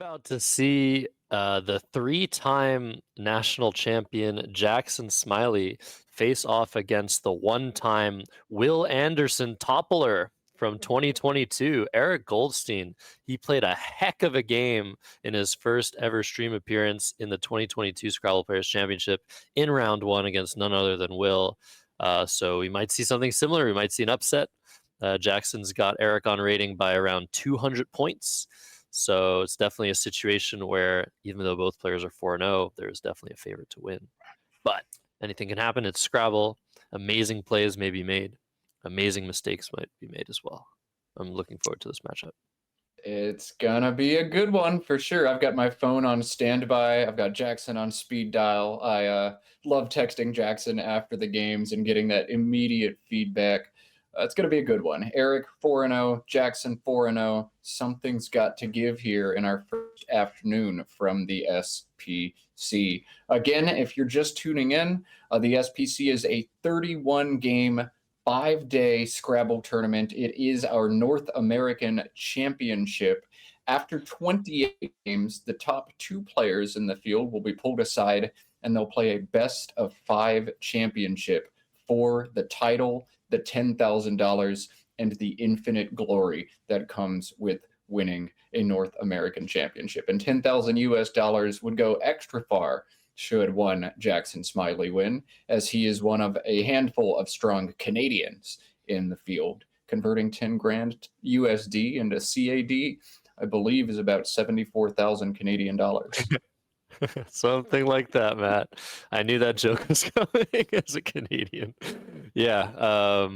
about to see the three-time national champion Jackson Smylie face off against the one-time Will Anderson toppler from 2022, Eric Goldstein. He played a heck of a game in his first ever stream appearance in the 2022 Scrabble Players Championship in round one against none other than Will. So we might see something similar. We might see an upset. Jackson's got Eric on rating by around 200 points. So it's definitely a situation where even though both players are 4-0, there's definitely a favorite to win. But anything can happen. It's Scrabble. Amazing plays may be made. Amazing mistakes might be made as well. I'm looking forward to this matchup. It's gonna be a good one for sure. I've got my phone on standby. I've got Jackson on speed dial. I love texting Jackson after the games and getting that immediate feedback. It's going to be a good one. Eric 4-0, Jackson 4-0. Something's got to give here in our first afternoon from the SPC. Again, if you're just tuning in, the SPC is a 31-game, 5-day Scrabble tournament. It is our North American Championship. After 28 games, the top two players in the field will be pulled aside, and they'll play a best-of-5 championship for the title, the $10,000, and the infinite glory that comes with winning a North American Championship. And $10,000 would go extra far should one Jackson Smylie win, as he is one of a handful of strong Canadians in the field. Converting 10 grand USD into CAD, I believe, is about 74,000 Canadian dollars. Something like that, Matt. I knew that joke was coming as a Canadian. Yeah,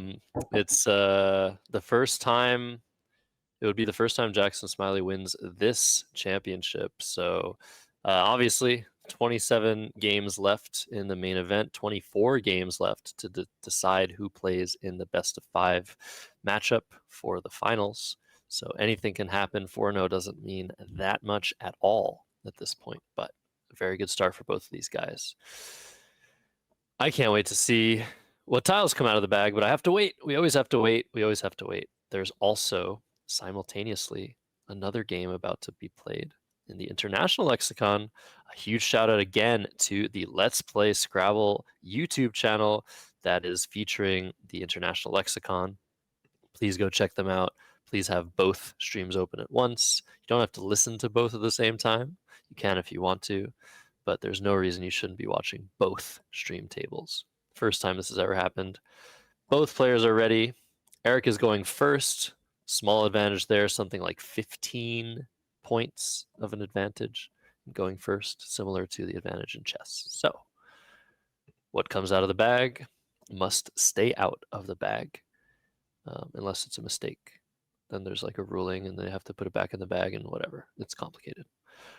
it's the first time. It would be the first time Jackson Smylie wins this championship. So obviously, 27 games left in the main event, 24 games left to decide who plays in the best of 5 matchup for the finals. So anything can happen. 4-0 doesn't mean that much at all at this point, but a very good start for both of these guys. I can't wait to see what tiles come out of the bag, but I have to wait. We always have to wait. We always have to wait. There's also simultaneously another game about to be played in the International Lexicon. A huge shout out again to the Let's Play Scrabble YouTube channel that is featuring the International Lexicon. Please go check them out. Please have both streams open at once. You don't have to listen to both at the same time. You can if you want to, but there's no reason you shouldn't be watching both stream tables. First time this has ever happened. Both players are ready. Eric is going first. Small advantage there, something like 15 points of an advantage going first, similar to the advantage in chess. So what comes out of the bag must stay out of the bag, unless it's a mistake. Then there's like a ruling and they have to put it back in the bag and whatever. It's complicated.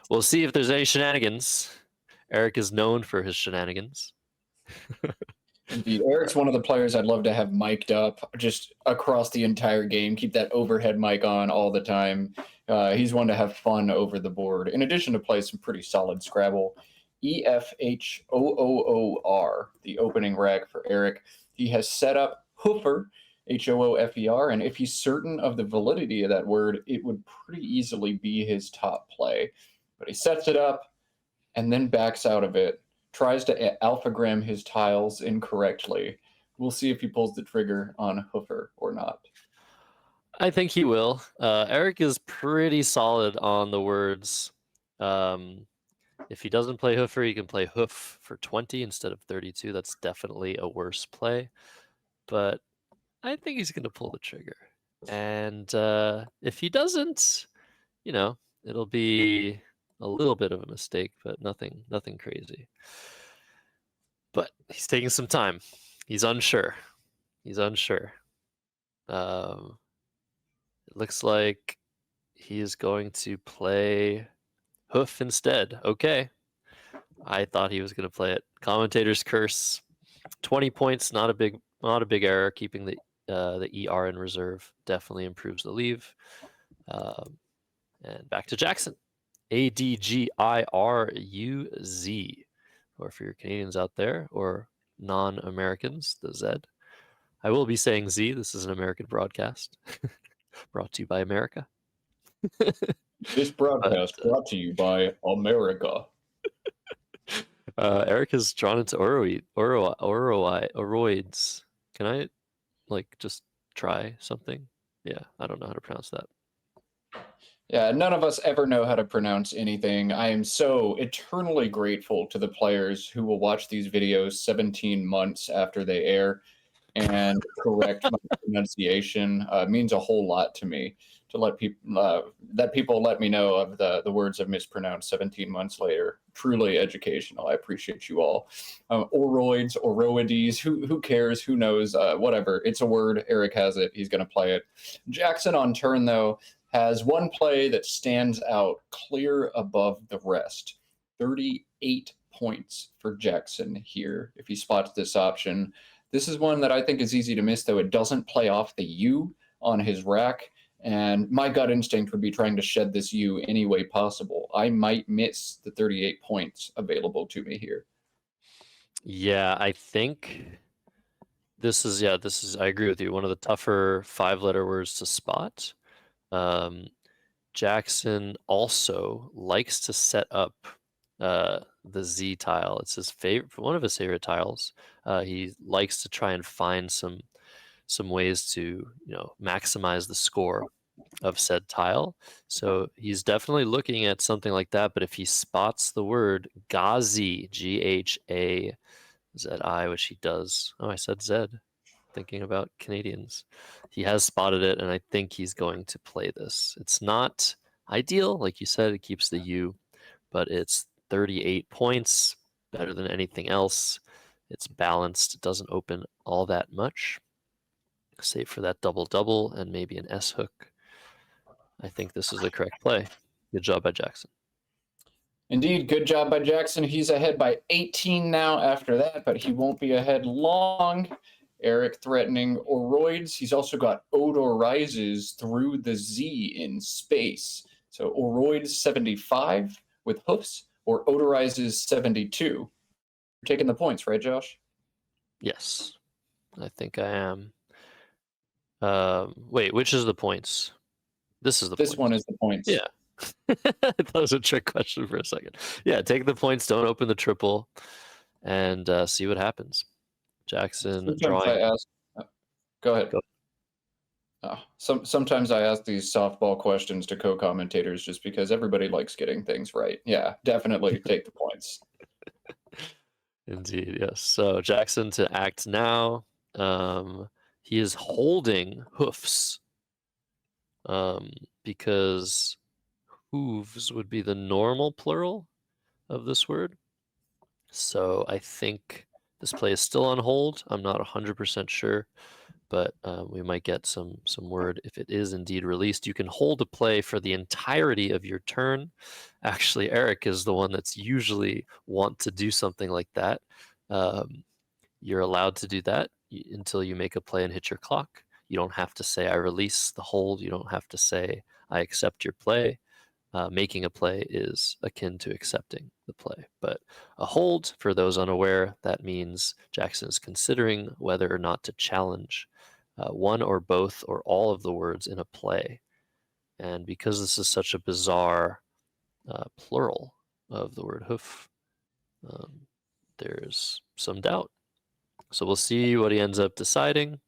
We'll see if there's any shenanigans. Eric is known for his shenanigans. Indeed. Eric's one of the players I'd love to have mic'd up just across the entire game. Keep that overhead mic on all the time. He's one to have fun over the board. In addition to play some pretty solid Scrabble. EFHOOOR, the opening rag for Eric. He has set up Hoofer, HOOFER, and if he's certain of the validity of that word, it would pretty easily be his top play. But he sets it up and then backs out of it, tries to alphagram his tiles incorrectly. We'll see if he pulls the trigger on Hoofer or not. I think he will. Eric is pretty solid on the words. If he doesn't play Hoofer, he can play Hoof for 20 instead of 32. That's definitely a worse play. But I think he's going to pull the trigger. And if he doesn't, it'll be a little bit of a mistake, but nothing crazy. But he's taking some time. He's unsure. It looks like he is going to play Hoof instead. Okay. I thought he was going to play it. Commentator's curse. 20 points, not a big error. Keeping the ER in reserve definitely improves the leave. And back to Jackson. ADGIRUZ. Or for your Canadians out there, or non-Americans, the Z. I will be saying Z. This is an American broadcast. Brought to you by America. This broadcast brought to you by America. Eric is drawn into oroids. Can I like just try something? Yeah, I don't know how to pronounce that. Yeah, none of us ever know how to pronounce anything. I am so eternally grateful to the players who will watch these videos 17 months after they air and correct my pronunciation. Means a whole lot to me to let people that people let me know of the words I've mispronounced 17 months later. Truly educational. I appreciate you all. Oroids, oroides, who cares? Who knows? Whatever. It's a word. Eric has it. He's going to play it. Jackson on turn, though, has one play that stands out clear above the rest. 38 points for Jackson here if he spots this option. This is one that I think is easy to miss, though. It doesn't play off the U on his rack, and my gut instinct would be trying to shed this U any way possible. I might miss the 38 points available to me here. Yeah, I think this is I agree with you. One of the tougher 5-letter words to spot. Jackson also likes to set up the Z tile. It's his favorite, one of his favorite tiles. He likes to try and find some ways to maximize the score of said tile. So he's definitely looking at something like that. But if he spots the word Ghazi, Ghazi, which he does. Oh, I said Z. Thinking about Canadians. He has spotted it, and I think he's going to play this. It's not ideal, like you said, it keeps the U, but it's 38 points, better than anything else. It's balanced, it doesn't open all that much, save for that double-double and maybe an S hook. I think this is the correct play. Good job by Jackson. Indeed, good job by Jackson. He's ahead by 18 now after that, but he won't be ahead long. Eric threatening oroids. He's also got odorizes through the Z in space. So oroids 75 with hoofs or odorizes 72. You're taking the points, right, Josh? Yes, I think I am. Wait, which is the points? This is the This points. one is the points. Yeah. I thought it was a trick question for a second. Yeah, take the points, don't open the triple, and see what happens. Jackson drawing. Go ahead. Go. Sometimes I ask these softball questions to co-commentators just because everybody likes getting things right. Yeah, definitely take the points. Indeed, yes. So Jackson to act now. He is holding hoofs because hooves would be the normal plural of this word. So I think this play is still on hold. I'm not 100% sure, but we might get some word if it is indeed released. You can hold a play for the entirety of your turn. Actually, Eric is the one that's usually want to do something like that. You're allowed to do that until you make a play and hit your clock. You don't have to say I release the hold. You don't have to say I accept your play. Making a play is akin to accepting the play. But a hold, for those unaware, that means Jackson is considering whether or not to challenge one or both or all of the words in a play. And because this is such a bizarre plural of the word hoof, there's some doubt. So we'll see what he ends up deciding.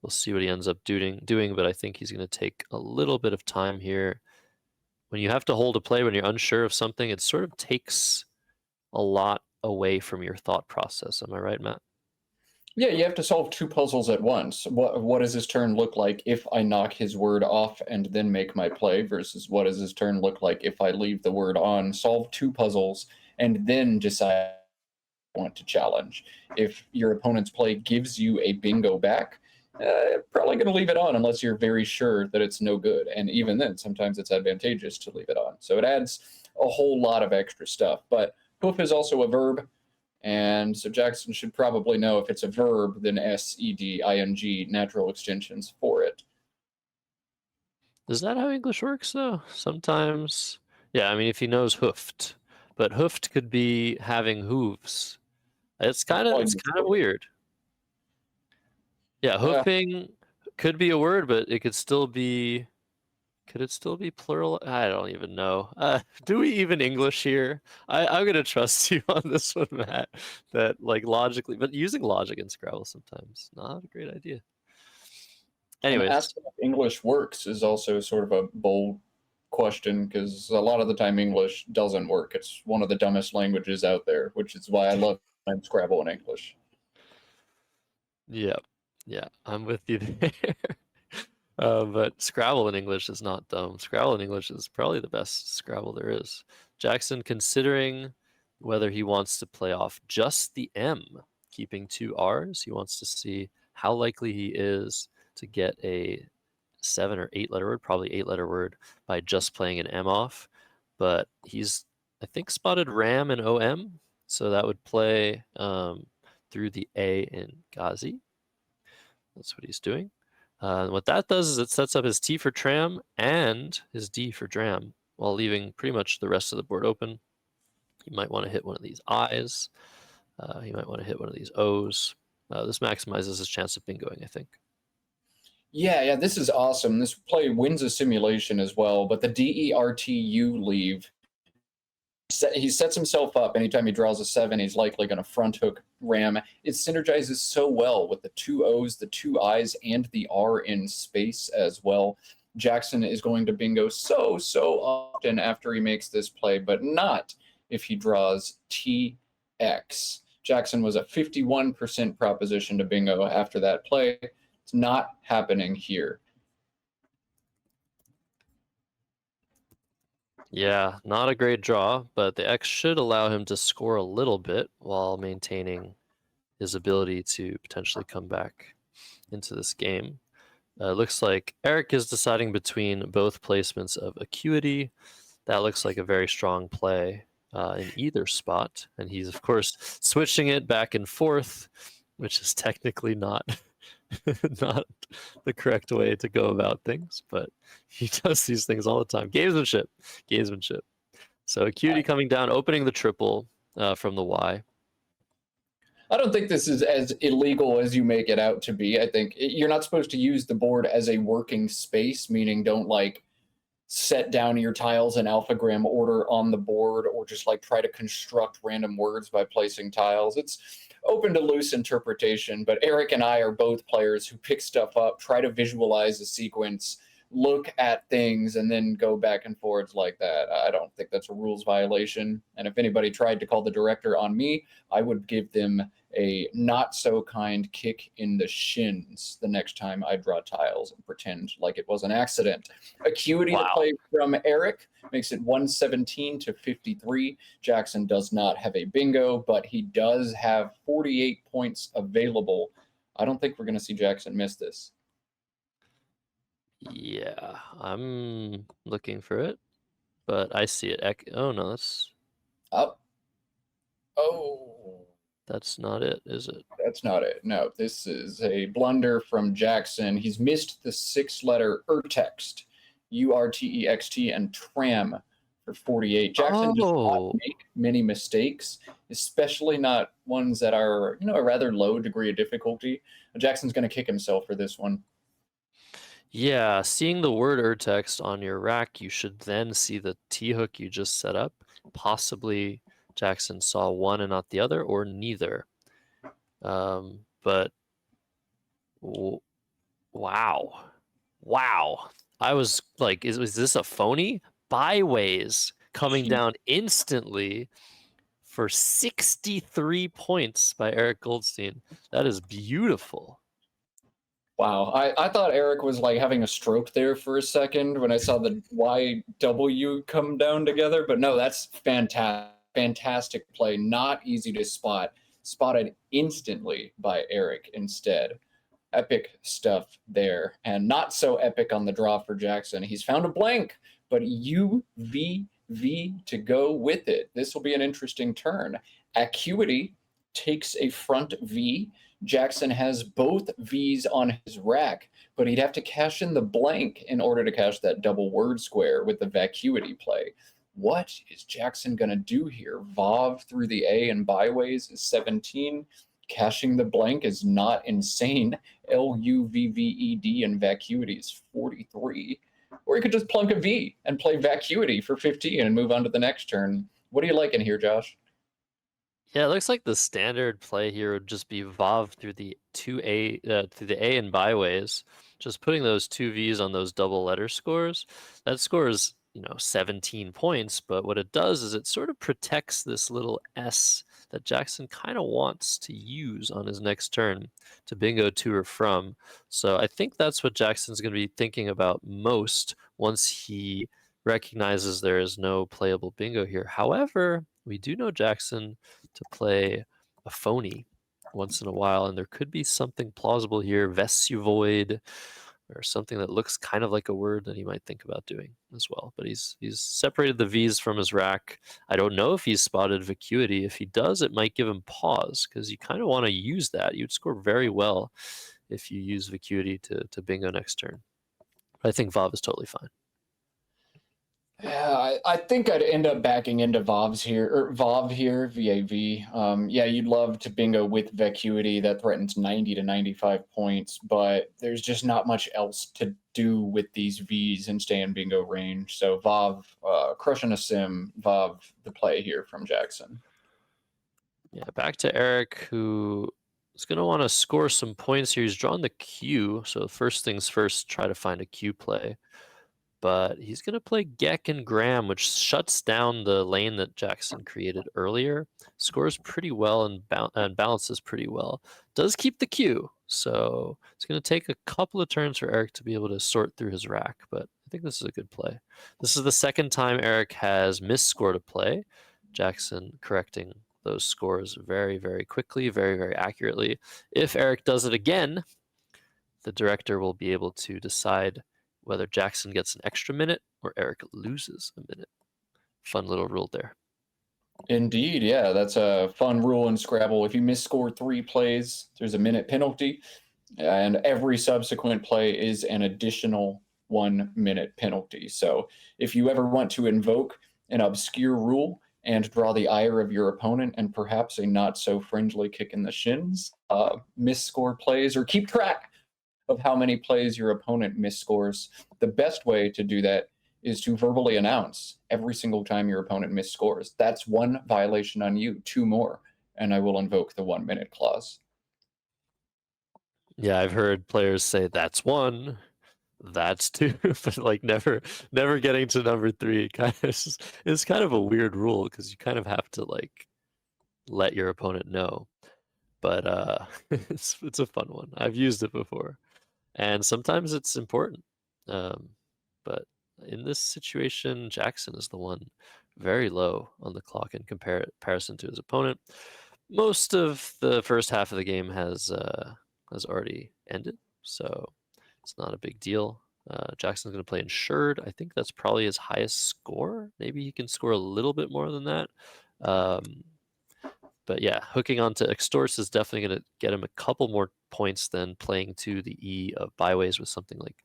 We'll see what he ends up doing, but I think he's going to take a little bit of time here. When you have to hold a play, when you're unsure of something, it sort of takes a lot away from your thought process. Am I right, Matt? Yeah, you have to solve two puzzles at once. What does his turn look like if I knock his word off and then make my play versus what does his turn look like if I leave the word on, solve two puzzles, and then decide I want to challenge. If your opponent's play gives you a bingo back, probably going to leave it on unless you're very sure that it's no good. And even then, sometimes it's advantageous to leave it on. So it adds a whole lot of extra stuff. But hoof is also a verb. And so Jackson should probably know if it's a verb, then S, E, D, I, N, G, natural extensions for it. Is that how English works, though? Sometimes. Yeah, I mean, if he knows hoofed. But hoofed could be having hooves. It's kind of weird. Yeah, hoofing could be a word, but it could still be Could it still be plural? I don't even know. Do we even English here? I'm gonna trust you on this one, Matt. That like logically, but using logic in Scrabble sometimes not a great idea. And Anyways, asking if English works is also sort of a bold question because a lot of the time English doesn't work. It's one of the dumbest languages out there, which is why I love playing Scrabble in English. yeah, yeah, I'm with you there. But Scrabble in English is not dumb. Scrabble in English is probably the best Scrabble there is. Jackson considering whether he wants to play off just the M, keeping 2 R's. He wants to see how likely he is to get a 7 or 8 letter word, probably 8-letter word, by just playing an M off. But he's, I think, spotted Ram and OM, so that would play through the A in Ghazi. That's what he's doing. What that does is it sets up his T for Tram and his D for Dram, while leaving pretty much the rest of the board open. You might want to hit one of these I's. You might want to hit one of these O's. This maximizes his chance of bingoing, I think. Yeah, this is awesome. This play wins a simulation as well, but the DERTU leave, he sets himself up. Anytime he draws a 7, he's likely going to front hook Ram. It synergizes so well with the 2 O's, the 2 I's, and the R in space as well. Jackson is going to bingo so often after he makes this play, but not if he draws TX. Jackson was a 51% proposition to bingo after that play. It's not happening here. Yeah, not a great draw, but the X should allow him to score a little bit while maintaining his ability to potentially come back into this game. Looks like Eric is deciding between both placements of Acuity. That looks like a very strong play in either spot. And he's, of course, switching it back and forth, which is technically not not the correct way to go about things, but he does these things all the time. Gamesmanship. So Acuity coming down, opening the triple from the Y. I don't think this is as illegal as you make it out to be. I think you're not supposed to use the board as a working space, meaning don't like set down your tiles in alphagram order on the board or just like try to construct random words by placing tiles. It's open to loose interpretation, but Eric and I are both players who pick stuff up, try to visualize a sequence, look at things, and then go back and forwards like that. I don't think that's a rules violation. And if anybody tried to call the director on me, I would give them a not so kind kick in the shins the next time I draw tiles and pretend like it was an accident. Acuity to play from Eric makes it 117 to 53. Jackson does not have a bingo, but he does have 48 points available. I don't think we're going to see Jackson miss this. Yeah, I'm looking for it, but I see it. Oh no, that's up. Oh, that's not it, is it? that's not it. No, this is a blunder from Jackson. He's missed the 6-letter urtext, URTEXT, and tram for 48. Jackson does not make many mistakes, especially not ones that are, a rather low degree of difficulty. Jackson's going to kick himself for this one. Yeah, seeing the word urtext on your rack, you should then see the T-hook you just set up. Possibly Jackson saw one and not the other, or neither. But wow. I was like, is this a phony? Byways coming down instantly for 63 points by Eric Goldstein. That is beautiful. Wow, I thought Eric was like having a stroke there for a second when I saw the YW come down together, but no, that's fantastic play. Not easy to spot. Spotted instantly by Eric instead. Epic stuff there, and not so epic on the draw for Jackson. He's found a blank, but UVV to go with it. This will be an interesting turn. Acuity takes a front V. Jackson has both V's on his rack, but he'd have to cash in the blank in order to cash that double word square with the vacuity play. What is Jackson going to do here? Vav through the A and byways is 17. Cashing the blank is not insane. LUVVED and vacuity is 43. or you could just plunk a V and play Vacuity for 15 and move on to the next turn. What are you liking here, Josh? Yeah, it looks like the standard play here would just be Vav through the through the A and byways, just putting those two V's on those double letter scores. That scores, 17 points, but what it does is it sort of protects this little S that Jackson kind of wants to use on his next turn to bingo to or from. So I think that's what Jackson's going to be thinking about most once he recognizes there is no playable bingo here. However, we do know Jackson to play a phony once in a while, and there could be something plausible here, Vesuvoid, or something that looks kind of like a word that he might think about doing as well. But he's separated the V's from his rack. I don't know if he's spotted Vacuity. If he does, it might give him pause, because you kind of want to use that. You'd score very well if you use Vacuity to bingo next turn. But I think Vav is totally fine. Yeah, I think I'd end up backing into Vav here, VAV. Yeah, you'd love to bingo with Vacuity. That threatens 90 to 95 points, but there's just not much else to do with these Vs and stay in bingo range. So Vav, crushing a sim, Vav, the play here from Jackson. Yeah, back to Eric, who is going to want to score some points here. He's drawn the Q, so first things first, try to find a Q play. But he's going to play Gek and Graham, which shuts down the lane that Jackson created earlier. Scores pretty well and balances pretty well. Does keep the Q, so it's going to take a couple of turns for Eric to be able to sort through his rack, but I think this is a good play. This is the second time Eric has misscored a play. Jackson correcting those scores very, very quickly, very, very accurately. If Eric does it again, the director will be able to decide whether Jackson gets an extra minute or Eric loses a minute. Fun little rule there. Indeed, yeah, that's a fun rule in Scrabble. If you misscore 3 plays, there's a minute penalty, and every subsequent play is an additional 1-minute penalty. So if you ever want to invoke an obscure rule and draw the ire of your opponent and perhaps a not so friendly kick in the shins, misscore plays, or keep track of how many plays your opponent misscores, the best way to do that is to verbally announce every single time your opponent misscores. That's 1 violation on you, 2 more, and I will invoke the 1-minute clause. Yeah, I've heard players say that's 1, that's 2, but like never getting to number 3 is kind of a weird rule, because you kind of have to like let your opponent know. But it's a fun one. I've used it before, and sometimes it's important. But in this situation, Jackson is the one very low on the clock in comparison to his opponent. Most of the first half of the game has already ended, so it's not a big deal. Jackson's going to play insured. I think that's probably his highest score. Maybe he can score a little bit more than that. But yeah, hooking onto extorts is definitely going to get him a couple more points than playing to the E of byways with something like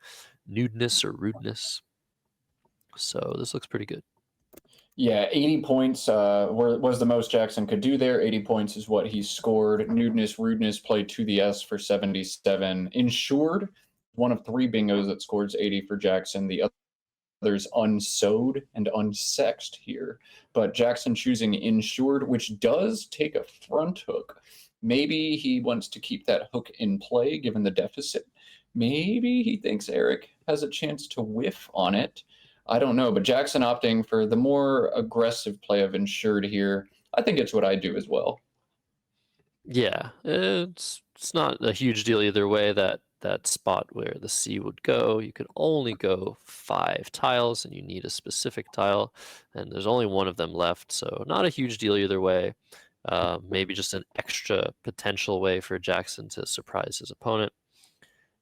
nudeness or rudeness. So this looks pretty good. Yeah, 80 points was the most Jackson could do there. 80 points is what he scored. Nudeness, rudeness played to the S for 77. Insured, one of 3 bingos that scores 80 for Jackson. The others unsewed and unsexed here. But Jackson choosing insured, which does take a front hook. Maybe he wants to keep that hook in play given the deficit. Maybe he thinks Eric has a chance to whiff on it. I don't know, but Jackson opting for the more aggressive play of insured here. I think it's what I do as well. Yeah, it's not a huge deal either way. That spot where the C would go, you could only go 5 tiles, and you need a specific tile, and there's only 1 of them left, so not a huge deal either way. Maybe just an extra potential way for Jackson to surprise his opponent.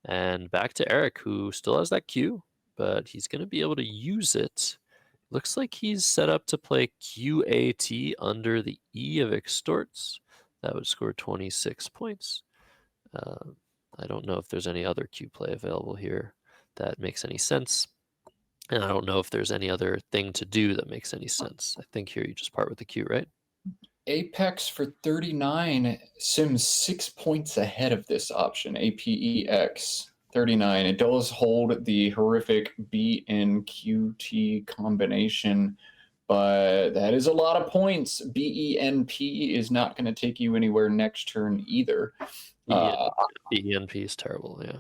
And back to Eric, who still has that Q, but he's going to be able to use it. Looks like he's set up to play QAT under the E of extorts. That would score 26 points. I don't know if there's any other Q play available here that makes any sense. And I don't know if there's any other thing to do that makes any sense. I think here you just part with the Q, right? Apex for 39 sims 6 points ahead of this option. APEX 39. It does hold the horrific BNQT combination, but that is a lot of points. BENP is not going to take you anywhere next turn either. BENP is terrible, yeah.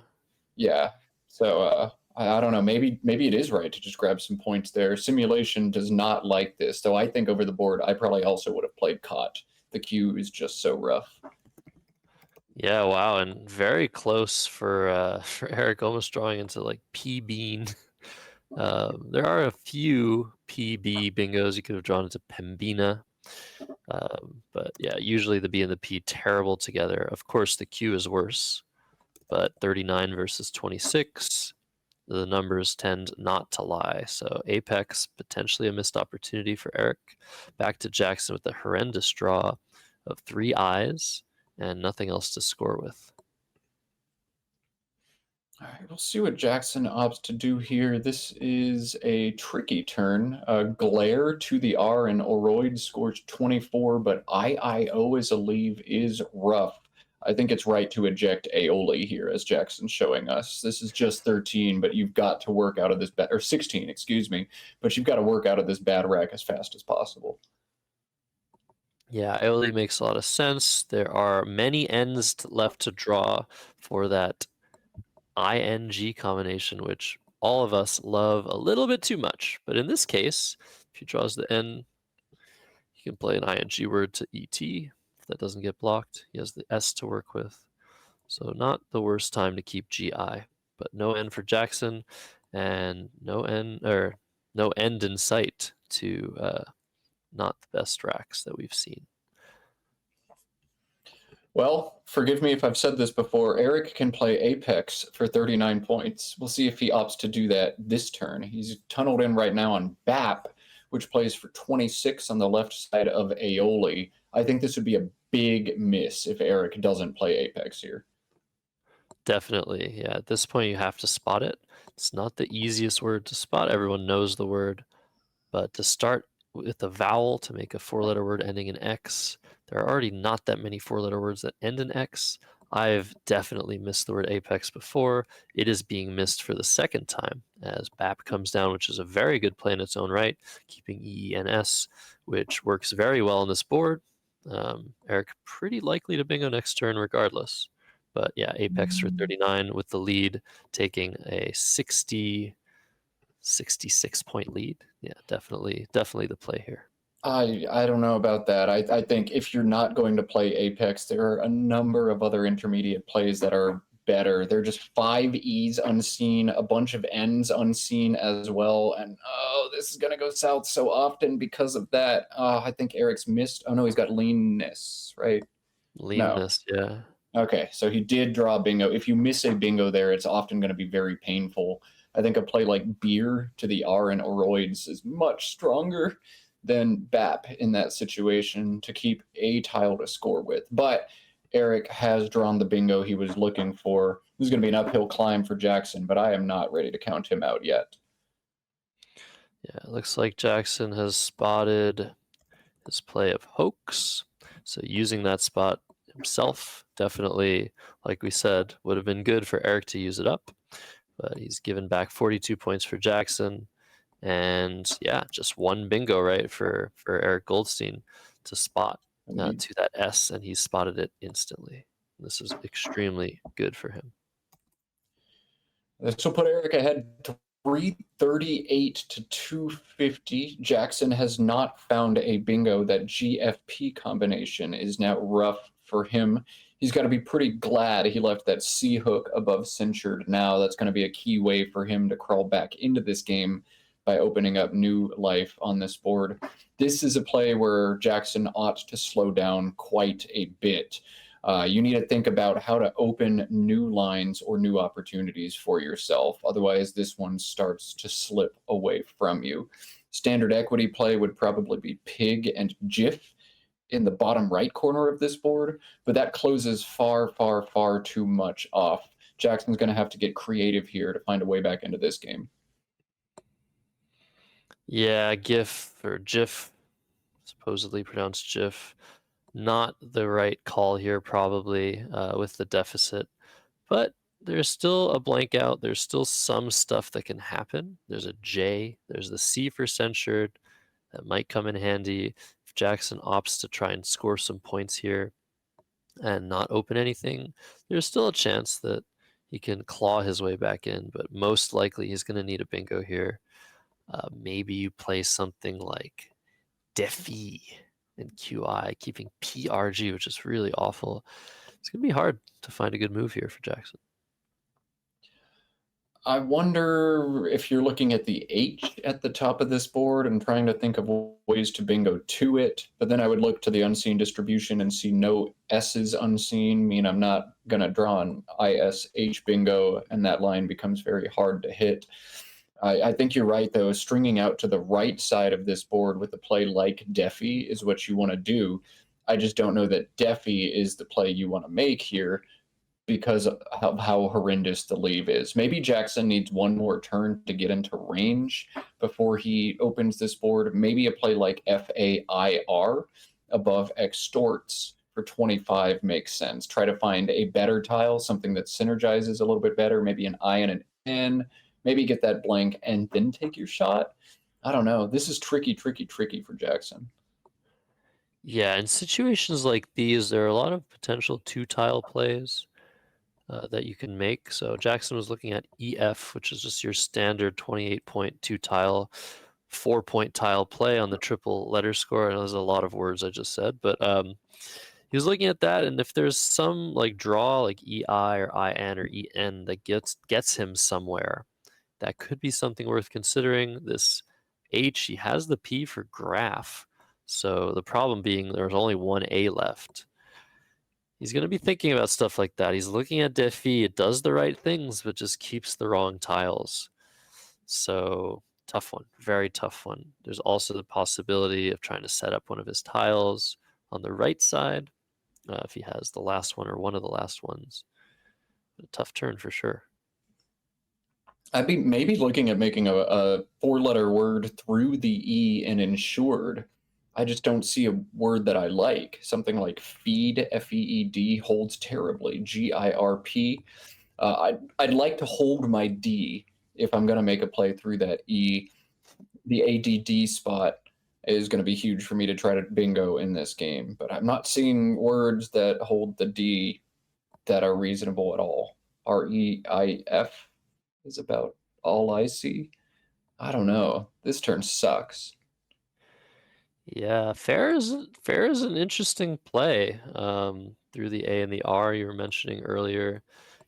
Yeah. So I don't know. Maybe it is right to just grab some points there. Simulation does not like this, though. I think over the board, I probably also would have played Cot. The Q is just so rough. Yeah, wow, and very close for for Eric, almost drawing into like P Bean. There are a few PB bingos you could have drawn into Pembina. But yeah, usually the B and the P terrible together. Of course, the Q is worse, but 39 versus 26, the numbers tend not to lie. So Apex, potentially a missed opportunity for Eric. Back to Jackson with the horrendous draw of 3 eyes and nothing else to score with. All right, we'll see what Jackson opts to do here. This is a tricky turn. Glare to the R and Oroid scores 24, but IIO as a leave is rough. I think it's right to eject Aoli here, as Jackson's showing us. This is just 13, but you've got to work out of this bad, or 16, excuse me, but you've got to work out of this bad rack as fast as possible. Yeah, Aoli makes a lot of sense. There are many ends left to draw for that ING combination, which all of us love a little bit too much. But in this case, if he draws the N, he can play an ING word to ET. If that doesn't get blocked, he has the S to work with. So not the worst time to keep GI, but no N for Jackson, and no end in sight to not the best racks that we've seen. Well, forgive me if I've said this before. Eric can play Apex for 39 points. We'll see if he opts to do that this turn. He's tunneled in right now on BAP, which plays for 26 on the left side of Aoli. I think this would be a big miss if Eric doesn't play Apex here. Definitely, yeah. At this point, you have to spot it. It's not the easiest word to spot. Everyone knows the word, but to start with a vowel to make a 4-letter word ending in X, there are already not that many 4-letter words that end in X. I've definitely missed the word apex before. It is being missed for the second time as BAP comes down, which is a very good play in its own right, keeping EENS, which works very well on this board. Eric pretty likely to bingo next turn regardless. But yeah, apex for 39 with the lead taking a 66 point lead. Yeah, definitely the play here. I don't know about that. I think if you're not going to play Apex, there are a number of other intermediate plays that are better. They're just 5 E's unseen, a bunch of N's unseen as well. And oh, this is going to go south so often because of that. I think Eric's missed. Oh, no, he's got leanness, right? Leanness, yeah. Okay, so he did draw bingo. If you miss a bingo there, it's often going to be very painful. I think a play like beer to the R and Oroids is much stronger than BAP in that situation to keep a tile to score with. But Eric has drawn the bingo he was looking for. This is going to be an uphill climb for Jackson, but I am not ready to count him out yet. Yeah, it looks like Jackson has spotted his play of hoax. So using that spot himself, definitely, like we said, would have been good for Eric to use it up. But he's given back 42 points for Jackson. And yeah, just one bingo, right, for Eric Goldstein to spot to that S, and he spotted it instantly. This is extremely good for him. This will put Eric ahead 338 to 250. Jackson has not found a bingo. That GFP combination is now rough for him. He's got to be pretty glad he left that C hook above censured now. That's going to be a key way for him to crawl back into this game by opening up new life on this board. This is a play where Jackson ought to slow down quite a bit. You need to think about how to open new lines or new opportunities for yourself. Otherwise, this one starts to slip away from you. Standard equity play would probably be Pig and GIF in the bottom right corner of this board, but that closes far, far, far too much off. Jackson's going to have to get creative here to find a way back into this game. Yeah, GIF or GIF, supposedly pronounced GIF. Not the right call here, probably, with the deficit. But there's still a blank out. There's still some stuff that can happen. There's a J. There's the C for censured. That might come in handy if Jackson opts to try and score some points here and not open anything. There's still a chance that he can claw his way back in, but most likely he's going to need a bingo here. Maybe you play something like Defi and QI, keeping PRG, which is really awful. It's going to be hard to find a good move here for Jackson. I wonder if you're looking at the H at the top of this board and trying to think of ways to bingo to it, but then I would look to the unseen distribution and see no S's unseen, mean I'm not going to draw an ISH bingo, and that line becomes very hard to hit. I think you're right, though. Stringing out to the right side of this board with a play like Defi is what you want to do. I just don't know that Defi is the play you want to make here, because of how horrendous the leave is. Maybe Jackson needs one more turn to get into range before he opens this board. Maybe a play like FAIR above extorts for 25 makes sense. Try to find a better tile, something that synergizes a little bit better, maybe an I and an N, maybe get that blank and then take your shot. I don't know. This is tricky for Jackson. Yeah, in situations like these, there are a lot of potential two-tile plays that you can make. So Jackson was looking at EF, which is just your standard 28.2 tile, 4-point tile play on the triple letter score. I know there's a lot of words I just said, but he was looking at that, and if there's some like draw like EI or IN or EN that gets him somewhere, that could be something worth considering. This H, he has the P for graph. So the problem being there's only one A left. He's going to be thinking about stuff like that. He's looking at Defi. It does the right things, but just keeps the wrong tiles. So tough one, very tough one. There's also the possibility of trying to set up one of his tiles on the right side if he has the last one or one of the last ones. A tough turn for sure. I'd be maybe looking at making a four-letter word through the E and insured. I just don't see a word that I like. Something like feed, F-E-E-D, holds terribly, G-I-R-P. I'd like to hold my D if I'm going to make a play through that E. The ADD spot is going to be huge for me to try to bingo in this game, but I'm not seeing words that hold the D that are reasonable at all. R-E-I-F is about all I see. I don't know. This turn sucks. Yeah, fair is an interesting play through the A and the R you were mentioning earlier.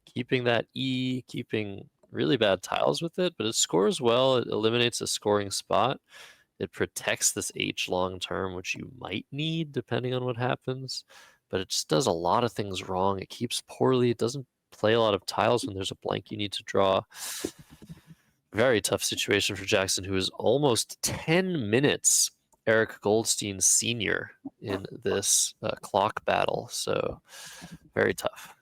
Keeping that E, keeping really bad tiles with it, but it scores well. It eliminates a scoring spot. It protects this H long term, which you might need depending on what happens. But it just does a lot of things wrong. It keeps poorly. It doesn't play a lot of tiles when there's a blank you need to draw. Very tough situation for Jackson, who is almost 10 minutes Eric Goldstein Sr. in this clock battle. So very tough.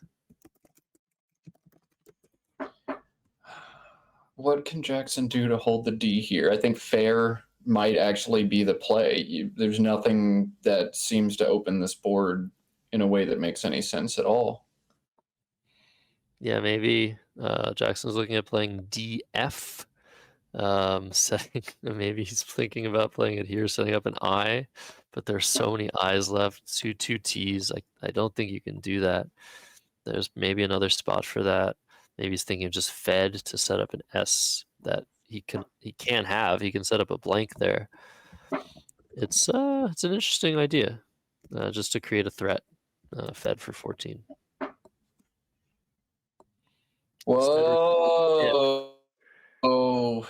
What can Jackson do to hold the D here? I think fair might actually be the play. There's nothing that seems to open this board in a way that makes any sense at all. Yeah, maybe Jackson's looking at playing DF. Setting maybe he's thinking about playing it here, setting up an I, but there's so many I's left. Two T's. I don't think you can do that. There's maybe another spot for that. Maybe he's thinking of just Fed to set up an S that he can have. He can set up a blank there. It's an interesting idea, just to create a threat. Fed for 14. Whoa! Oh.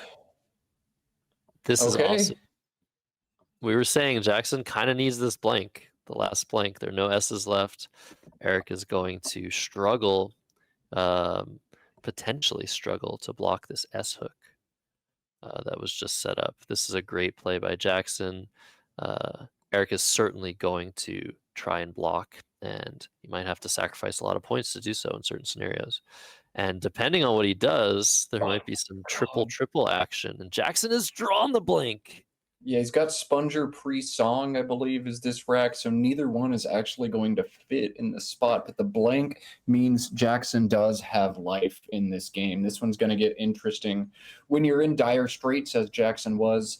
This is Okay. awesome. We were saying Jackson kind of needs this blank, the last blank. There are no S's left. Eric is going to struggle, potentially struggle to block this S hook that was just set up. This is a great play by Jackson. Eric is certainly going to try and block, and he might have to sacrifice a lot of points to do so in certain scenarios. And depending on what he does, there might be some triple action. And Jackson has drawn the blank. Yeah, he's got Sponger pre-song, I believe, is this rack, so neither one is actually going to fit in the spot. But the blank means Jackson does have life in this game. This one's going to get interesting. When you're in dire straits, as Jackson was,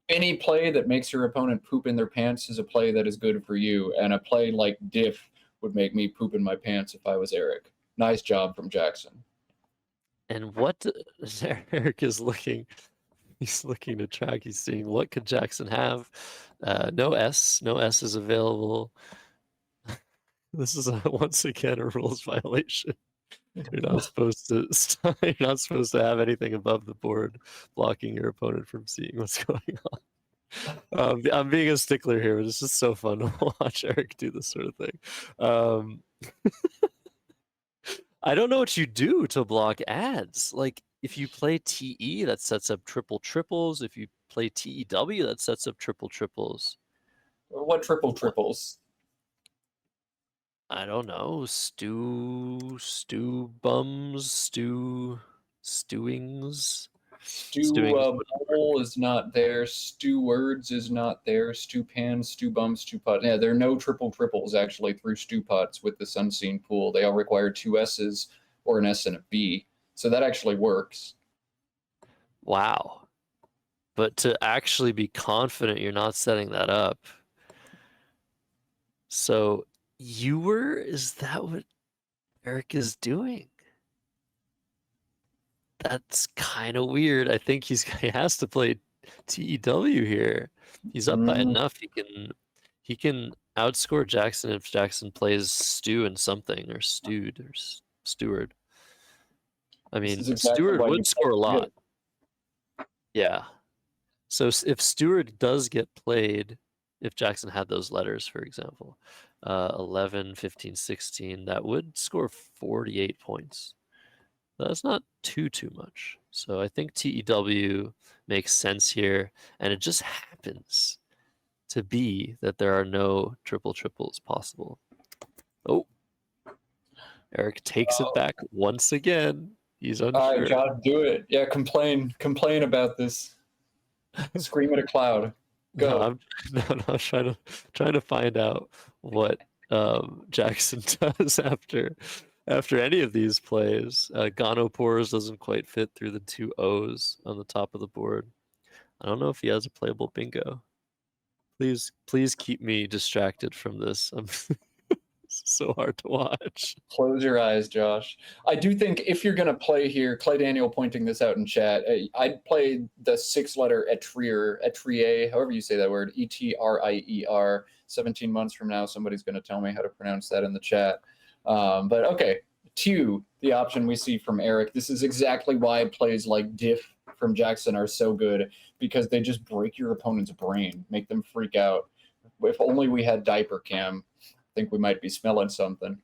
any play that makes your opponent poop in their pants is a play that is good for you, and a play like Diff would make me poop in my pants if I was Eric. Nice job from Jackson. And what Eric is looking, he's looking to track. He's seeing what could Jackson have. No S is available. This is once again a rules violation. You're not supposed to. You're not supposed to have anything above the board blocking your opponent from seeing what's going on. I'm being a stickler here, but it's just so fun to watch Eric do this sort of thing. I don't know what you do to block ads. Like if you play TE, that sets up triple triples. If you play TEW, that sets up triple triples. What triples? I don't know. Stew bums, stewings. Bowl is not there. Stew Words is not there. Stew Pan, Stew Bum, Stew Pot. Yeah, there are no triple triples actually through Stew Pots with this unseen pool. They all require two S's or an S and a B. So that actually works. Wow. But to actually be confident you're not setting that up. So is that what Eric is doing? That's kind of weird. I think he has to play TEW here. He's up by enough. He can outscore Jackson if Jackson plays Stew and something or Stewed or Steward. I mean, exactly Steward would score a lot. Yeah. So if Steward does get played, if Jackson had those letters, for example, 11, 15, 16, that would score 48 points. That's not too much. So I think TEW makes sense here, and it just happens to be that there are no triple triples possible. Oh, Eric takes it back once again. He's unsure. All right, Josh, do it. Yeah, complain about this. Scream at a cloud. Go. No, I'm trying to find out what Jackson does after any of these plays. Gonopores doesn't quite fit through the two O's on the top of the board. I don't know if he has a playable bingo. Please keep me distracted from this. It's so hard to watch. Close your eyes, Josh. I do think if you're going to play here, Clay Daniel pointing this out in chat, I'd play the 6-letter Etrier, however you say that word, Etrier. 17 months from now, somebody's going to tell me how to pronounce that in the chat. But okay, Tew, the option we see from Eric. This is exactly why plays like Diff from Jackson are so good, because they just break your opponent's brain, make them freak out. If only we had Diaper Cam, I think we might be smelling something.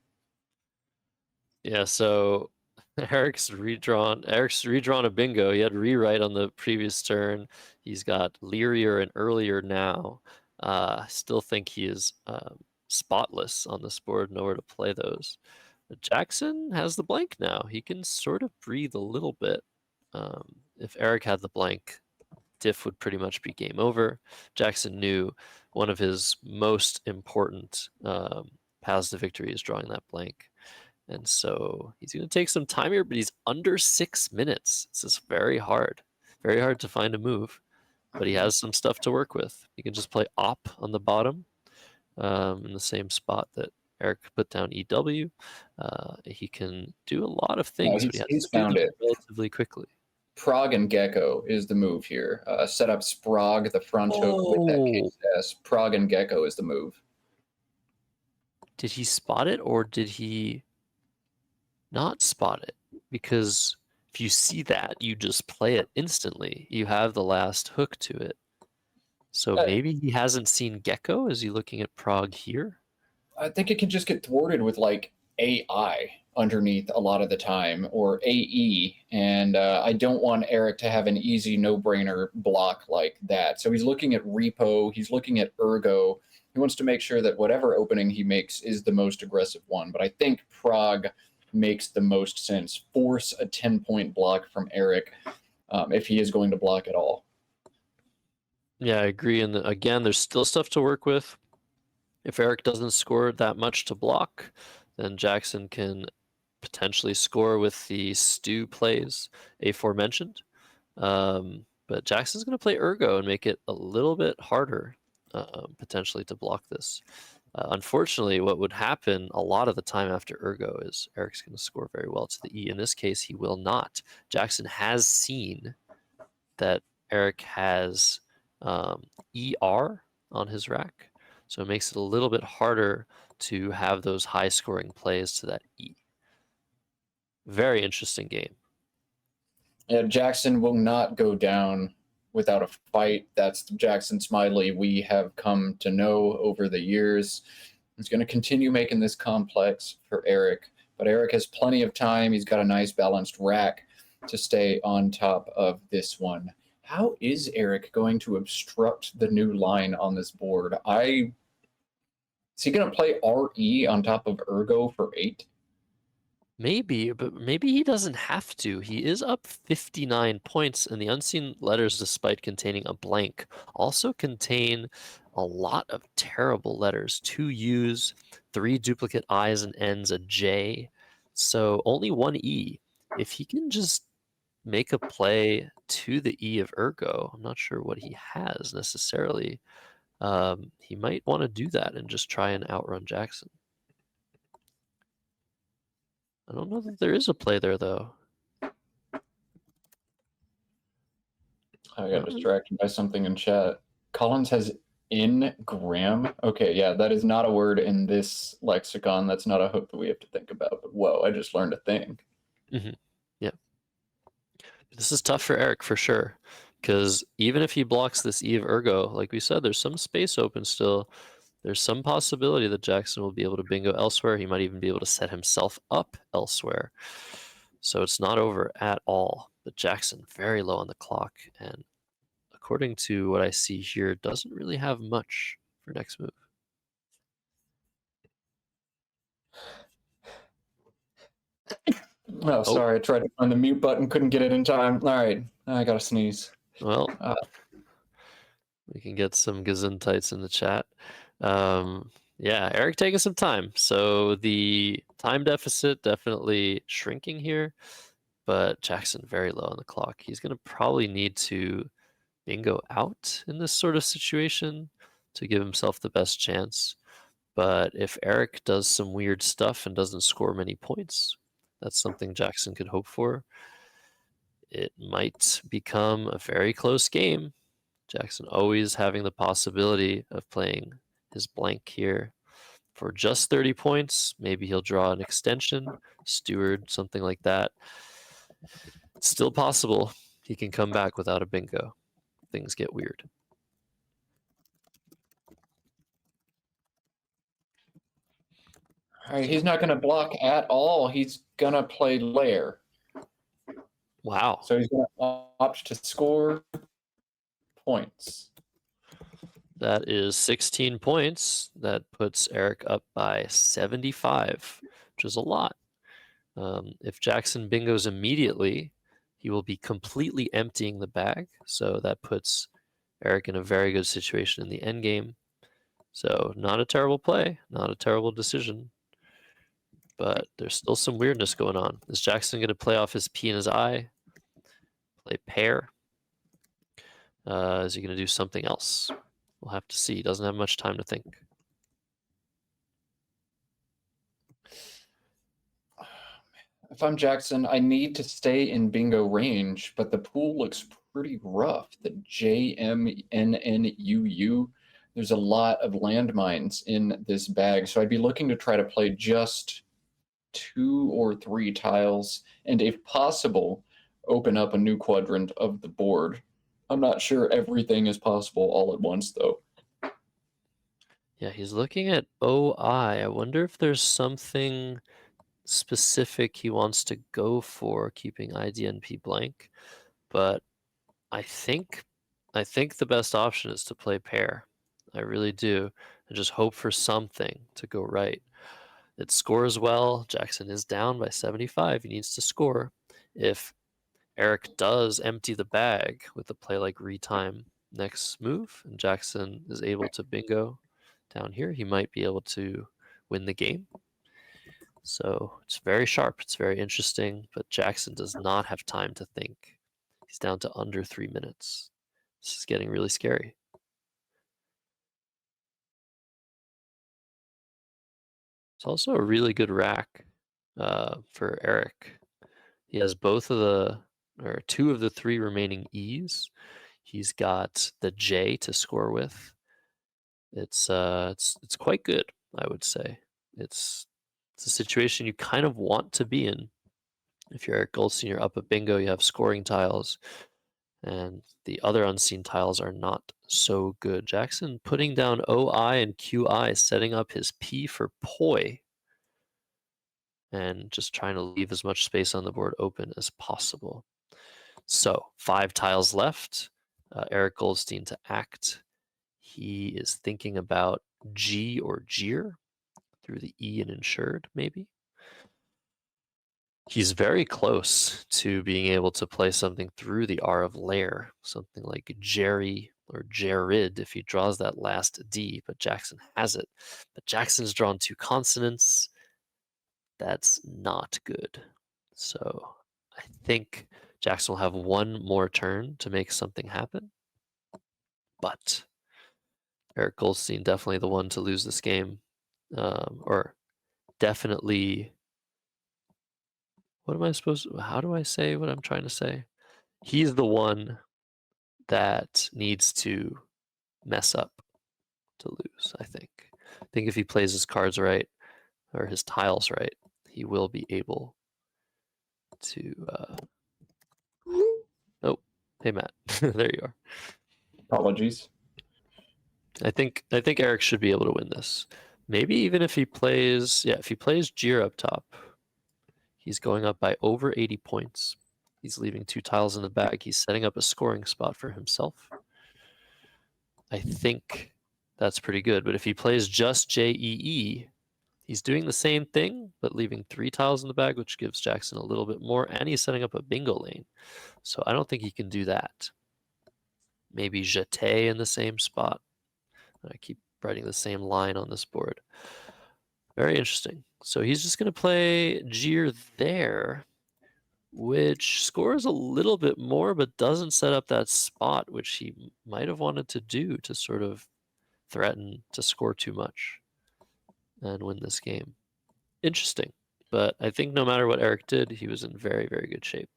Yeah, so Eric's redrawn a bingo. He had rewrite on the previous turn. He's got Learier and Earlier now. I still think he is spotless on this board, nowhere to play those. But Jackson has the blank now. He can sort of breathe a little bit. If Eric had the blank, Diff would pretty much be game over. Jackson knew one of his most important paths to victory is drawing that blank. And so he's going to take some time here, but he's under 6 minutes. It's just very hard to find a move, but he has some stuff to work with. He can just play op on the bottom in the same spot that Eric put down EW. He can do a lot of things, but he has to do them relatively quickly. Prague and Gecko is the move here. Set up Sprague, the front hook with that case S. Prague and Gecko is the move. Did he spot it or did he not spot it? Because if you see that, you just play it instantly. You have the last hook to it. So maybe he hasn't seen Gecko. Is he looking at Prague here? I think it can just get thwarted with like AI underneath a lot of the time, or AE, and I don't want Eric to have an easy no-brainer block like that. So he's looking at Repo, he's looking at Ergo. He wants to make sure that whatever opening he makes is the most aggressive one, but I think Prague makes the most sense. Force a 10-point block from Eric if he is going to block at all. Yeah, I agree. And again, there's still stuff to work with. If Eric doesn't score that much to block, then Jackson can potentially score with the stew plays aforementioned. But Jackson's going to play Ergo and make it a little bit harder potentially to block this. Unfortunately, what would happen a lot of the time after Ergo is Eric's going to score very well to the E. In this case, he will not. Jackson has seen that Eric has ER on his rack, so it makes it a little bit harder to have those high scoring plays to that E. Very interesting game. Yeah, Jackson will not go down without a fight. That's the Jackson Smylie we have come to know over the years. He's going to continue making this complex for Eric, but Eric has plenty of time. He's got a nice balanced rack to stay on top of this one. How is Eric going to obstruct the new line on this board? Is he going to play RE on top of Ergo for 8? Maybe, but maybe he doesn't have to. He is up 59 points, and the unseen letters, despite containing a blank, also contain a lot of terrible letters. 2 U's, 3 duplicate I's and N's, a J. So only 1 E. If he can just make a play to the E of Ergo, I'm not sure what he has necessarily. He might want to do that and just try and outrun Jackson. I don't know that there is a play there, though. I got distracted by something in chat. Collins has in-gram. Okay, yeah, that is not a word in this lexicon. That's not a hook that we have to think about. But whoa, I just learned a thing. Yeah. This is tough for Eric, for sure. Because even if he blocks this E of Ergo, like we said, there's some space open still. There's some possibility that Jackson will be able to bingo elsewhere. He might even be able to set himself up elsewhere. So it's not over at all. But Jackson, very low on the clock. And according to what I see here, doesn't really have much for next move. Oh, sorry. I tried to find the mute button, couldn't get it in time. All right, I gotta sneeze. Well, we can get some Gesundheits in the chat. Yeah, Eric taking some time. So the time deficit definitely shrinking here, but Jackson very low on the clock. He's going to probably need to bingo out in this sort of situation to give himself the best chance. But if Eric does some weird stuff and doesn't score many points, that's something Jackson could hope for. It might become a very close game. Jackson always having the possibility of playing his blank here for just 30 points. Maybe he'll draw an extension, steward, something like that. It's still possible he can come back without a bingo. Things get weird. All right, he's not going to block at all. He's going to play lair. Wow. So he's going to opt to score points. That is 16 points. That puts Eric up by 75, which is a lot. If Jackson bingos immediately, he will be completely emptying the bag. So that puts Eric in a very good situation in the end game. So not a terrible play, not a terrible decision. But there's still some weirdness going on. Is Jackson going to play off his P and his I? Play pair? Is he going to do something else? We'll have to see. He doesn't have much time to think. If I'm Jackson, I need to stay in bingo range, but the pool looks pretty rough. The JMNNUU, there's a lot of landmines in this bag, so I'd be looking to try to play just 2 or 3 tiles, and if possible, open up a new quadrant of the board. I'm not sure everything is possible all at once, though. Yeah, he's looking at OI. I wonder if there's something specific he wants to go for, keeping IDNP blank. But I think the best option is to play pair. I really do. And just hope for something to go right. It scores well. Jackson is down by 75. He needs to score. If Eric does empty the bag with a play like retime, next move, and Jackson is able to bingo down here, he might be able to win the game. So it's very sharp, it's very interesting, but Jackson does not have time to think. He's down to under 3 minutes. This is getting really scary. It's also a really good rack for Eric. He has two of the three remaining E's. He's got the J to score with. It's quite good, I would say. It's a situation you kind of want to be in. If you're Eric Goldstein, you're up a bingo, you have scoring tiles, and the other unseen tiles are not so good. Jackson putting down OI and QI, setting up his P for poi, and just trying to leave as much space on the board open as possible. So 5 tiles left. Eric Goldstein to act. He is thinking about G or Jeer through the E and insured, maybe. He's very close to being able to play something through the R of lair, something like Jerry or Jared if he draws that last D, but Jackson has it. But Jackson's drawn 2 consonants. That's not good. So I think Jackson will have one more turn to make something happen. But Eric Goldstein definitely the one to lose this game, or definitely. What am I supposed to? How do I say what I'm trying to say? He's the one that needs to mess up to lose. I think. I think if he plays his cards right or his tiles right, he will be able to. Oh, hey Matt, there you are. Apologies. I think Eric should be able to win this. Maybe even if he plays, if he plays Jeer up top, he's going up by over 80 points. He's leaving 2 tiles in the bag. He's setting up a scoring spot for himself. I think that's pretty good. But if he plays just JEE, he's doing the same thing, but leaving 3 tiles in the bag, which gives Jackson a little bit more, and he's setting up a bingo lane. So I don't think he can do that. Maybe Jeté in the same spot. I keep writing the same line on this board. Very interesting. So he's just going to play Jeer there, which scores a little bit more, but doesn't set up that spot, which he might have wanted to do to sort of threaten to score too much and win this game. Interesting. But I think no matter what Eric did, he was in very, very good shape.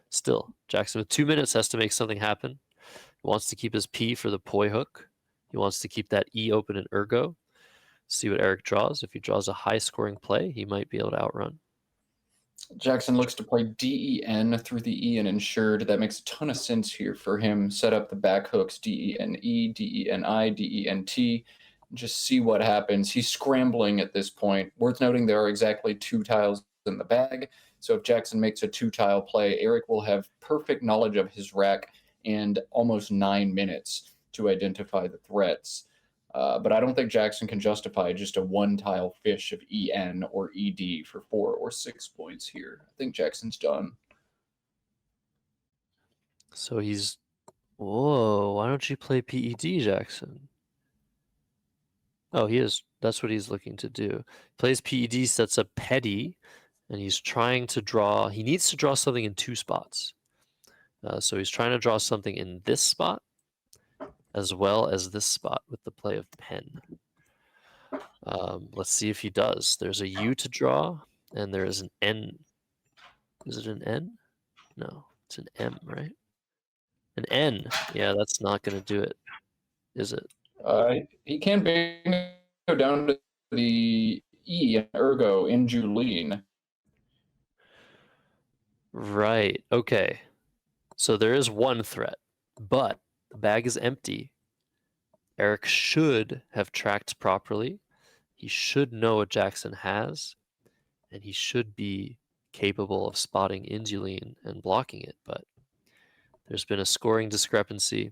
Still, Jackson with 2 minutes has to make something happen. He wants to keep his P for the poi hook. He wants to keep that E open in ergo. See what Eric draws. If he draws a high scoring play, he might be able to outrun. Jackson looks to play DEN through the E and insured. That makes a ton of sense here for him. Set up the back hooks DENE, DENI, DENT. Just see what happens. He's scrambling at this point. Worth noting there are exactly 2 tiles in the bag. So if Jackson makes a 2-tile play, Eric will have perfect knowledge of his rack and almost 9 minutes to identify the threats. But I don't think Jackson can justify just a 1-tile fish of EN or ED for 4 or 6 points here. I think Jackson's done. So he's... Whoa, why don't you play PED, Jackson? Oh, he is. That's what he's looking to do. Plays PED, sets up Petty, and he's trying to draw... He needs to draw something in 2 spots. So he's trying to draw something in this spot, as well as this spot with the play of pen. Let's see if he does. There's a U to draw, and there is an N. Is it an N? No, it's an M, right? An N. Yeah, that's not going to do it, is it? He can go down to the E and ergo in Julene. Right. Okay. So there is one threat, but the bag is empty. Eric should have tracked properly. He should know what Jackson has, and he should be capable of spotting Indulene and blocking it, but there's been a scoring discrepancy.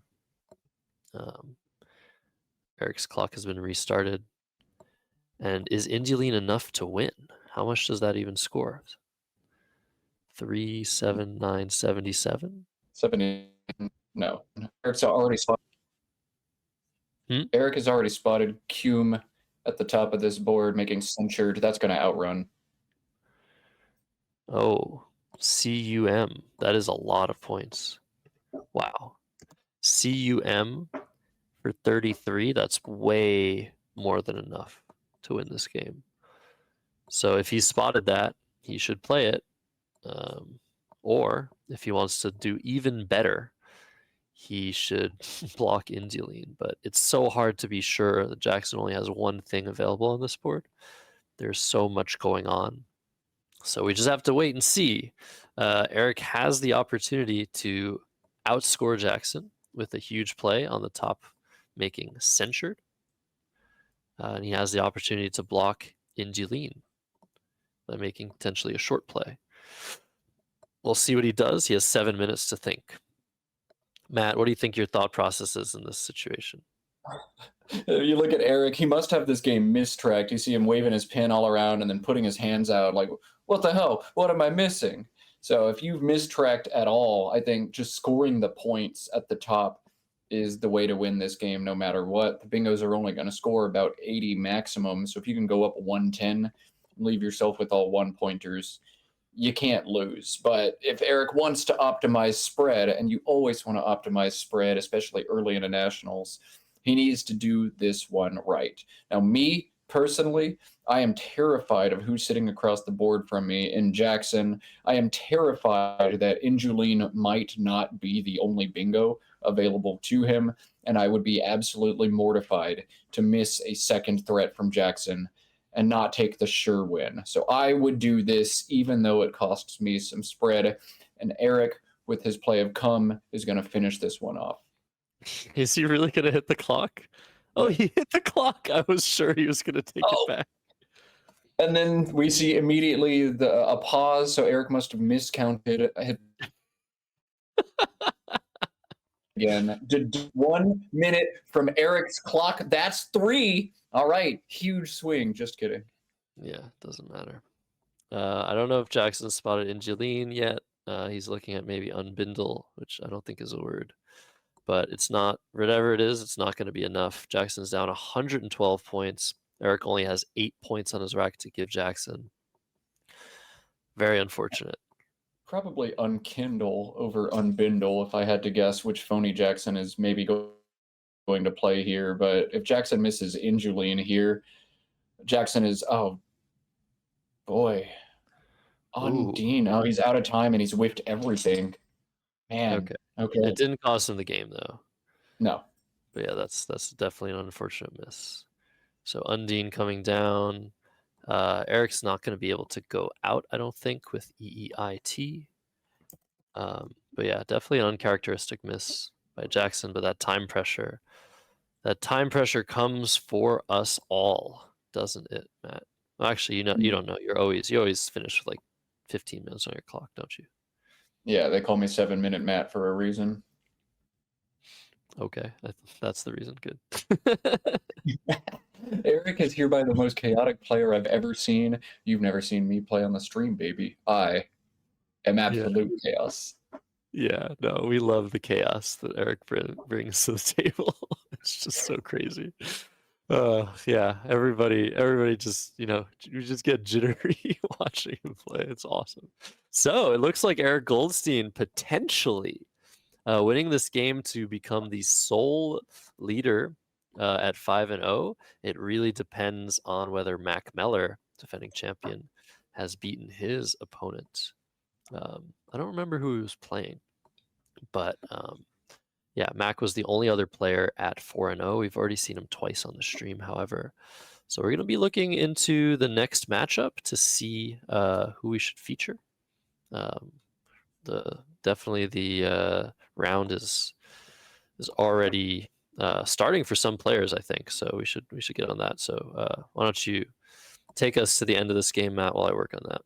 Eric's clock has been restarted. And is Indulene enough to win? How much does that even score? 37977? 70. No. Eric's already spotted. Eric has already spotted Cume at the top of this board, making censured. That's going to outrun. Oh, CUM. That is a lot of points. Wow. CUM for 33, that's way more than enough to win this game. So if he spotted that, he should play it. Or if he wants to do even better, he should block Indulene. But it's so hard to be sure that Jackson only has one thing available on this board. There's so much going on. So we just have to wait and see. Eric has the opportunity to outscore Jackson with a huge play on the top, making censured. And he has the opportunity to block Indulene by making potentially a short play. We'll see what he does. He has 7 minutes to think. Matt, what do you think your thought process is in this situation? You look at Eric, he must have this game mistracked. You see him waving his pin all around and then putting his hands out like, what the hell? What am I missing? So if you've mistracked at all, I think just scoring the points at the top is the way to win this game no matter what. The bingos are only going to score about 80 maximum. So if you can go up 110, leave yourself with all one pointers, you can't lose. But if Eric wants to optimize spread, and you always want to optimize spread, especially early in the nationals, he needs to do this one right. Now, me personally, I am terrified of who's sitting across the board from me in Jackson. I am terrified that Indulene might not be the only bingo available to him, and I would be absolutely mortified to miss a second threat from Jackson and not take the sure win. So I would do this even though it costs me some spread, and Eric, with his play of come, is going to finish this one off. Is he really going to hit the clock? Oh, he hit the clock. I was sure he was going to take it back. And then we see immediately a pause, so Eric must have miscounted. Again, 1 minute from Eric's clock. That's 3. All right, huge swing. Just kidding. Yeah, doesn't matter. I don't know if Jackson spotted Indulene yet. He's looking at maybe unbindle, which I don't think is a word. But it's not, whatever it is, it's not going to be enough. Jackson's down 112 points. Eric only has 8 points on his rack to give Jackson. Very unfortunate. Probably unkindle over unbindle if I had to guess which phony Jackson is maybe going to play here. But if Jackson misses Indulene here, Jackson is, oh boy, Undine. Oh, he's out of time and he's whiffed everything. Man. Okay. It didn't cost him the game though. No. But yeah, that's definitely an unfortunate miss. So Undine coming down. Eric's not going to be able to go out, I don't think, with EEIT. But yeah, definitely an uncharacteristic miss by Jackson. But that time pressure comes for us all, doesn't it, Matt? Well, actually, you don't know. You always finish with like 15 minutes on your clock, don't you? Yeah, they call me 7-minute Matt for a reason. Okay, that's the reason. Good. Eric is hereby the most chaotic player I've ever seen. You've never seen me play on the stream, baby. I am absolute chaos. Yeah, no, we love the chaos that Eric brings to the table. It's just so crazy. Yeah, everybody just, you just get jittery watching him play. It's awesome. So it looks like Eric Goldstein potentially winning this game to become the sole leader at 5-0. It really depends on whether Mac Meller, defending champion, has beaten his opponent. I don't remember who he was playing, but yeah, Mac was the only other player at 4-0. We've already seen him twice on the stream, however. So we're going to be looking into the next matchup to see who we should feature. Definitely the round is already starting for some players, I think. So we should get on that. So why don't you take us to the end of this game, Matt, while I work on that.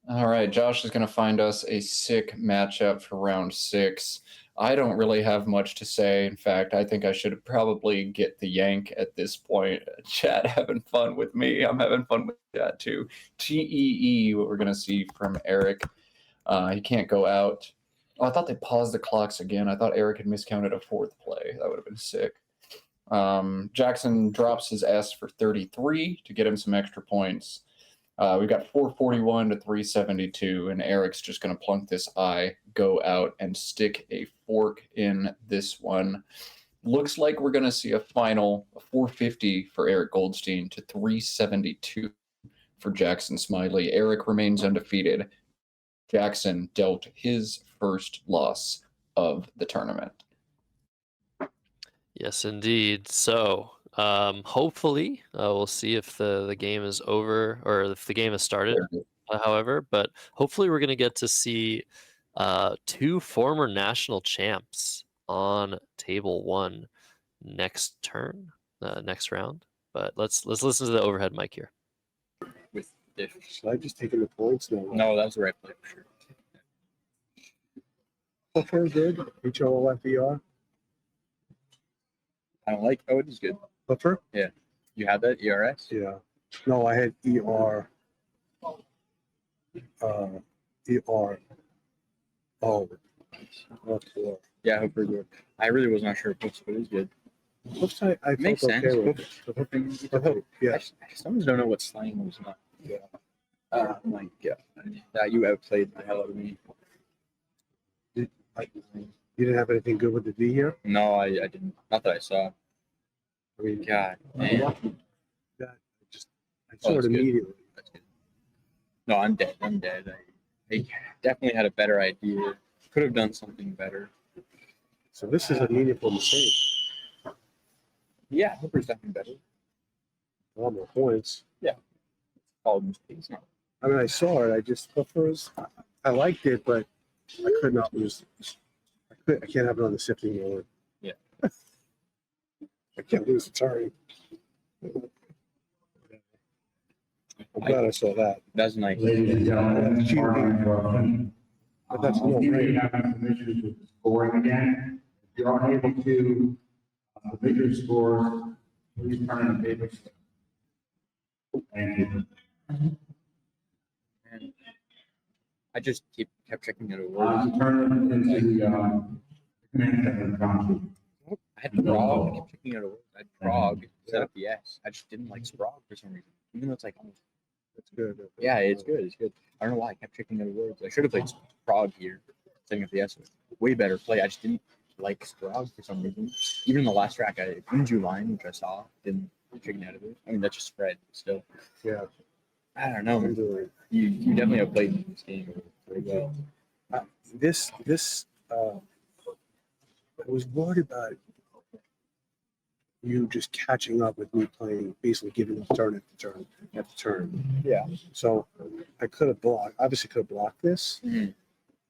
All right, Josh is going to find us a sick matchup for round 6. I don't really have much to say. In fact, I think I should probably get the yank at this point. Chat having fun with me. I'm having fun with chat too. TEE, what we're going to see from Eric. He can't go out. Oh, I thought they paused the clocks again. I thought Eric had miscounted a 4th play. That would have been sick. Jackson drops his S for 33 to get him some extra points. We've got 441 to 372, and Eric's just going to plunk this I, go out, and stick a fork in this one. Looks like we're going to see a final 450 for Eric Goldstein to 372 for Jackson Smylie. Eric remains undefeated. Jackson dealt his first loss of the tournament. Yes, indeed. So hopefully we'll see if the game is over or if the game has started, however, but hopefully we're going to get to see two former national champs on table one next turn, next round. But let's listen to the overhead mic here. With Dish. Should I just take in the points? No, that was the right play for sure. Puffer good. HOLFER. I don't like. Oh, it is good. Puffer? You had that ERS? Yeah. No, I had ER. ER. Oh. Okay. Yeah, Hooper good. I really was not sure if Hoops, but it is good. Hoops, I felt Makes sense. okay with Hoop- it. hoop- hoop. Yeah. I sometimes don't know what slang was not. Yeah. Like, yeah. You outplayed the hell out of me. You didn't have anything good with the D here? No, I didn't. Not that I saw. I mean, God, man. I saw it that's good. immediately. That's good. No, I'm dead. I definitely had a better idea. Could have done something better. So this is a meaningful mistake. Yeah, Hooper's definitely better. All more points. Called mistakes. No. I mean, I saw it. I just Puffers. I liked it, but I could not lose. I can't have it on the sifting roller. Yeah. I can't lose the turn. I'm glad I saw that. That's nice. Ladies and gentlemen, pardon the interruption. But that's We no may right. have some issues with the scoring again. If you're unable to submit your scores, please turn in the papers. Thank you. And I just kept checking it over. Turn it into the command center country. I had Prague. I kept checking it over. I had Prague set up the S. I just didn't like Sprague for some reason. Even though it's like, oh, That's good. yeah, it's good. It's good. I don't know why I kept checking it over. I should have played Prague here, setting up the S. Way better play. I just didn't like Sprague for some reason. Even in the last track, I Inju line, which I saw, didn't chicken out of it. I mean, that just spread still. Yeah. I don't know. I'm doing You definitely have played this game very well. this. I was worried about you just catching up with me playing, basically giving up turn after turn. Yeah. So I could have blocked. Obviously, could have blocked this, Mhm.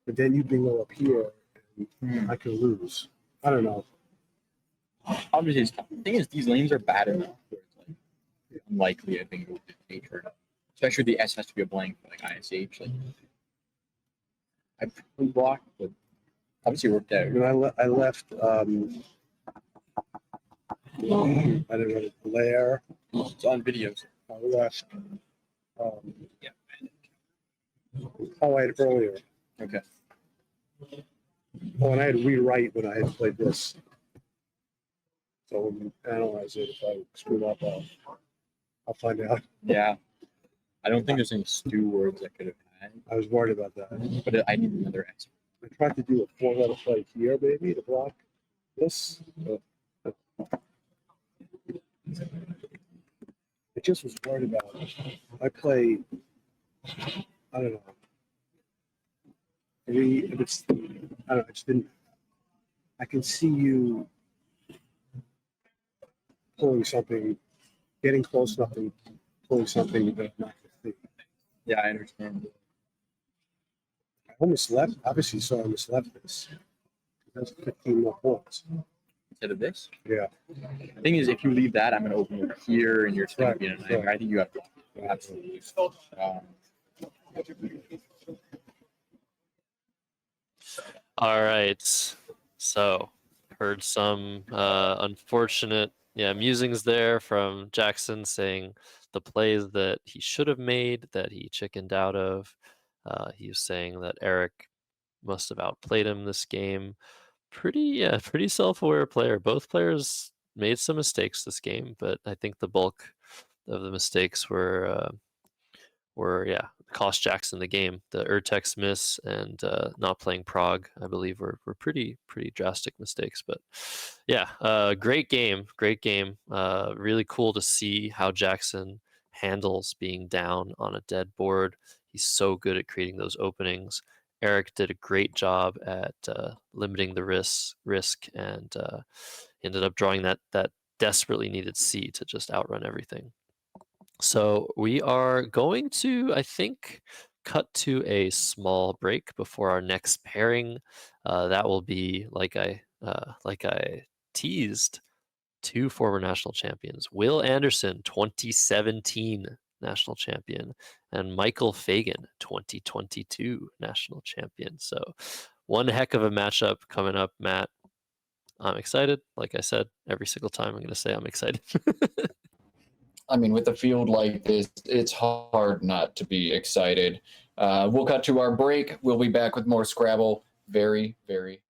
but then you bingo up here, and Mhm. I could lose. I don't know. Obviously, it's tough. The thing is, these lanes are bad enough where it's like unlikely I think it would nature. Especially the S has to be a blank for like ISH. Like I probably blocked, but obviously it worked out. When I left, I didn't know Blair. It's on videos. I left. Yeah. Oh, I had earlier. Okay. Oh, and I had rewrite when I had played this. So when we analyze it, if I screw up, I'll find out. Yeah. I don't think there's any stew words I could have had, I was worried about that. but I need another S. I tried to do a 4-letter play here, maybe, to block this. I just was worried about it. I play, I don't know, if it's, I don't know, I just didn't, I can see you pulling something, getting close enough and pulling something that not to see. Yeah, I understand. I almost left, obviously saw I almost left this. That's 15 more points. Instead of this. Yeah. The thing is, if you leave that, I'm going to open over here, and you're still going to be in a nightmare. Right. I think you have to absolutely. All right. So heard some unfortunate musings there from Jackson saying the plays that he should have made that he chickened out of. He was saying that Eric must have outplayed him this game. Pretty self-aware player. Both players made some mistakes this game, but I think the bulk of the mistakes were cost Jackson the game. The Urtex miss and not playing Prague, I believe, were pretty drastic mistakes. But yeah, great game. Really cool to see how Jackson handles being down on a dead board. He's so good at creating those openings. Eric did a great job at limiting the risk and ended up drawing that desperately needed C to just outrun everything. So we are going to, I think, cut to a small break before our next pairing. That will be, like I teased, 2 former national champions: Will Anderson, 2017 national champion, and Michael Fagan, 2022 national champion. So one heck of a matchup coming up, Matt. I'm excited. Like I said, every single time I'm going to say I'm excited. I mean, with a field like this, it's hard not to be excited. We'll cut to our break. We'll be back with more Scrabble very, very